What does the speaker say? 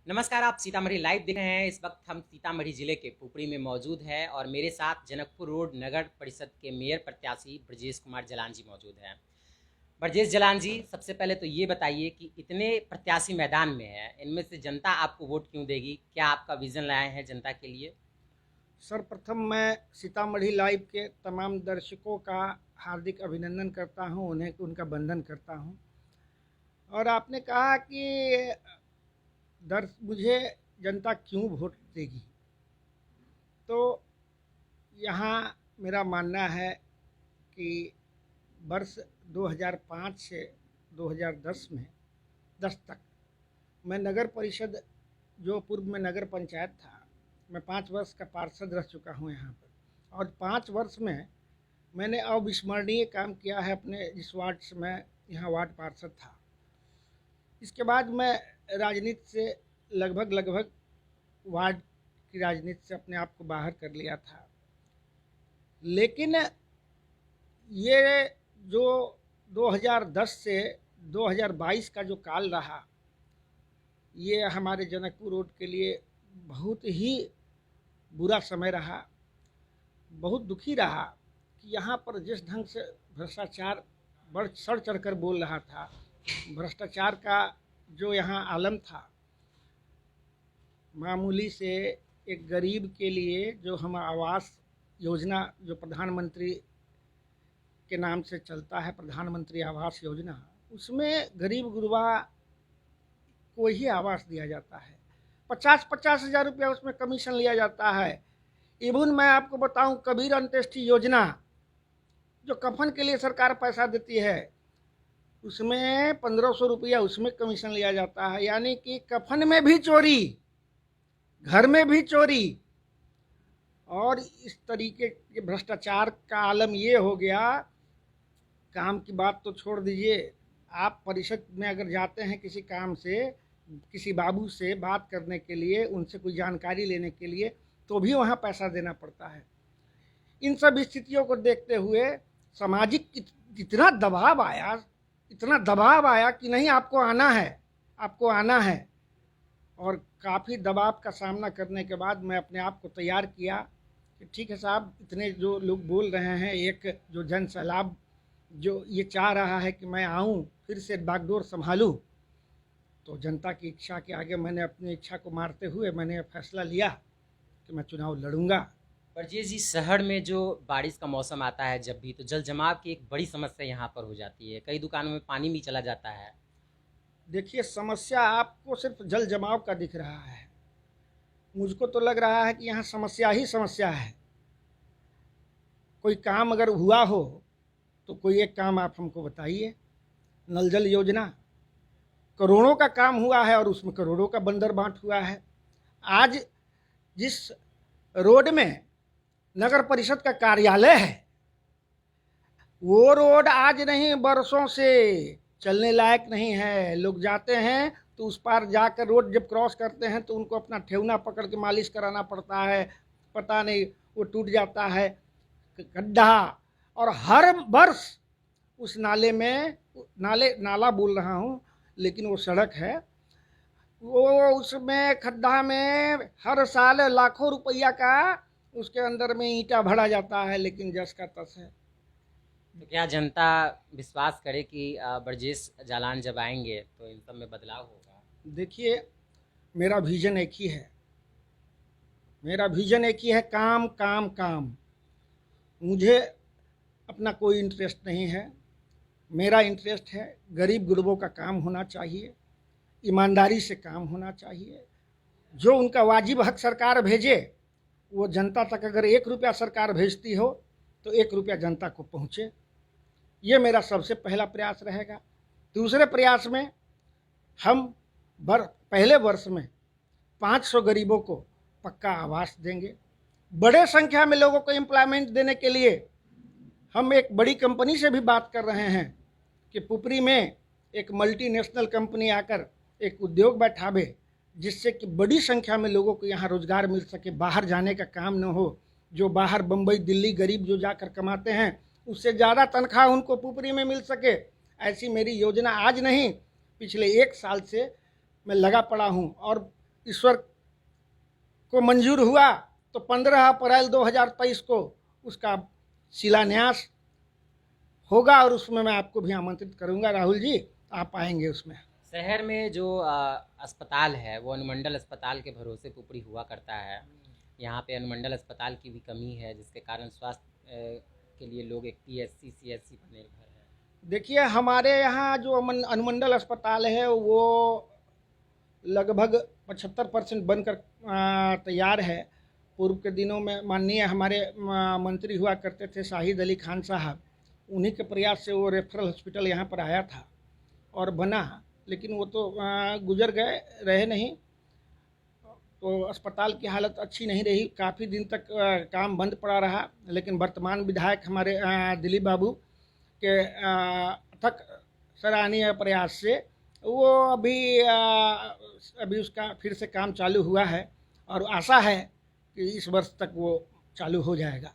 नमस्कार, आप सीतामढ़ी लाइव देख रहे हैं। इस वक्त हम सीतामढ़ी जिले के पुपरी में मौजूद है और मेरे साथ जनकपुर रोड नगर परिषद के मेयर प्रत्याशी ब्रजेश कुमार जलान जी मौजूद हैं। ब्रजेश जलान जी, सबसे पहले तो ये बताइए कि इतने प्रत्याशी मैदान में हैं, इनमें से जनता आपको वोट क्यों देगी? क्या आपका विजन लाए हैं जनता के लिए? सर्वप्रथम मैं सीतामढ़ी लाइव के तमाम दर्शकों का हार्दिक अभिनंदन करता हूं, उन्हें उनका वंदन करता हूं। और आपने कहा कि मुझे जनता क्यों वोट देगी, तो यहाँ मेरा मानना है कि वर्ष 2005 से 2010 में 10 तक मैं नगर परिषद, जो पूर्व में नगर पंचायत था, मैं 5 वर्ष का पार्षद रह चुका हूँ यहाँ पर। और 5 वर्ष में मैंने अविस्मरणीय काम किया है अपने जिस वार्ड से मैं यहाँ वार्ड पार्षद था। इसके बाद मैं राजनीति से लगभग वार्ड की राजनीति से अपने आप को बाहर कर लिया था। लेकिन ये जो 2010 से 2022 का जो काल रहा, ये हमारे जनकपुर रोड के लिए बहुत ही बुरा समय रहा। बहुत दुखी रहा कि यहाँ पर जिस ढंग से भ्रष्टाचार बढ़ चढ़ कर बोल रहा था, भ्रष्टाचार का जो यहाँ आलम था, मामूली से एक गरीब के लिए जो हम आवास योजना जो प्रधानमंत्री के नाम से चलता है, प्रधानमंत्री आवास योजना, उसमें गरीब गुरबा को ही आवास दिया जाता है। 50-50 हज़ार रुपया उसमें कमीशन लिया जाता है। इवन मैं आपको बताऊं, कबीर अंत्येष्टि योजना जो कफन के लिए सरकार पैसा देती है, उसमें 1500 रुपया उसमें कमीशन लिया जाता है। यानी कि कफन में भी चोरी, घर में भी चोरी। और इस तरीके के भ्रष्टाचार का आलम ये हो गया। काम की बात तो छोड़ दीजिए, आप परिषद में अगर जाते हैं किसी काम से, किसी बाबू से बात करने के लिए, उनसे कोई जानकारी लेने के लिए, तो भी वहाँ पैसा देना पड़ता है। इन सब स्थितियों को देखते हुए सामाजिक इतना दबाव आया कि नहीं, आपको आना है, आपको आना है। और काफ़ी दबाव का सामना करने के बाद मैं अपने आप को तैयार किया कि ठीक है साहब, इतने जो लोग बोल रहे हैं, एक जो जन सैलाब जो ये चाह रहा है कि मैं आऊँ फिर से बागडोर संभालूँ, तो जनता की इच्छा के आगे मैंने अपनी इच्छा को मारते हुए मैंने फैसला लिया कि मैं चुनाव लड़ूंगा। ब्रजेश जी, शहर में जो बारिश का मौसम आता है जब भी, तो जल जमाव की एक बड़ी समस्या यहाँ पर हो जाती है। कई दुकानों में पानी भी चला जाता है। देखिए, समस्या आपको सिर्फ जल जमाव का दिख रहा है, मुझको तो लग रहा है कि यहाँ समस्या ही समस्या है। कोई काम अगर हुआ हो तो कोई एक काम आप हमको बताइए। नल जल योजना करोड़ों का काम हुआ है और उसमें करोड़ों का बंदर बांट हुआ है। आज जिस रोड में नगर परिषद का कार्यालय है, वो रोड आज नहीं, बरसों से चलने लायक नहीं है। लोग जाते हैं तो उस पार जाकर रोड जब क्रॉस करते हैं तो उनको अपना ठेवना पकड़ के मालिश कराना पड़ता है। पता नहीं वो टूट जाता है गड्ढा। और हर वर्ष उस नाले में, नाला बोल रहा हूँ लेकिन वो सड़क है, वो उसमें खड्डा में हर साल लाखों रुपया का उसके अंदर में ईंटा भरा जाता है, लेकिन जस का तस है। तो क्या जनता विश्वास करे कि ब्रजेश जालान जब आएंगे तो इन सब में बदलाव होगा? देखिए, मेरा विजन एक ही है, काम काम काम। मुझे अपना कोई इंटरेस्ट नहीं है। मेरा इंटरेस्ट है गरीब गुरबों का काम होना चाहिए, ईमानदारी से काम होना चाहिए। जो उनका वाजिब हक सरकार भेजे वो जनता तक, अगर 1 रुपया सरकार भेजती हो तो 1 रुपया जनता को पहुँचे। ये मेरा सबसे पहला प्रयास रहेगा। दूसरे प्रयास में हम पहले वर्ष में 500 गरीबों को पक्का आवास देंगे। बड़े संख्या में लोगों को एम्प्लॉयमेंट देने के लिए हम एक बड़ी कंपनी से भी बात कर रहे हैं कि पुपरी में एक मल्टीनेशनल कंपनी आकर एक उद्योग बैठावे, जिससे कि बड़ी संख्या में लोगों को यहाँ रोजगार मिल सके, बाहर जाने का काम न हो। जो बाहर बम्बई दिल्ली गरीब जो जाकर कमाते हैं, उससे ज़्यादा तनख्वाह उनको पुपरी में मिल सके। ऐसी मेरी योजना आज नहीं, पिछले 1 साल से मैं लगा पड़ा हूँ। और ईश्वर को मंजूर हुआ तो 15 अप्रैल 2023 को उसका शिलान्यास होगा और उसमें मैं आपको भी आमंत्रित करूंगा। राहुल जी, आप आएंगे उसमें। शहर में जो अस्पताल है वो अनुमंडल अस्पताल के भरोसे पुपड़ी हुआ करता है। यहाँ पे अनुमंडल अस्पताल की भी कमी है, जिसके कारण स्वास्थ्य के लिए लोग एक PSC CSC पर निर्भर है। देखिए, हमारे यहाँ जो अनुमंडल अस्पताल है वो लगभग 75% बनकर तैयार है। पूर्व के दिनों में माननीय हमारे मंत्री हुआ करते थे शाहिद अली खान साहब, उन्हीं के प्रयास से वो रेफरल हॉस्पिटल यहाँ पर आया था और बना, लेकिन वो तो गुजर गए, रहे नहीं। तो अस्पताल की हालत अच्छी नहीं रही, काफ़ी दिन तक काम बंद पड़ा रहा। लेकिन वर्तमान विधायक हमारे दिलीप बाबू के अथक सराहनीय प्रयास से वो अभी उसका फिर से काम चालू हुआ है और आशा है कि इस वर्ष तक वो चालू हो जाएगा।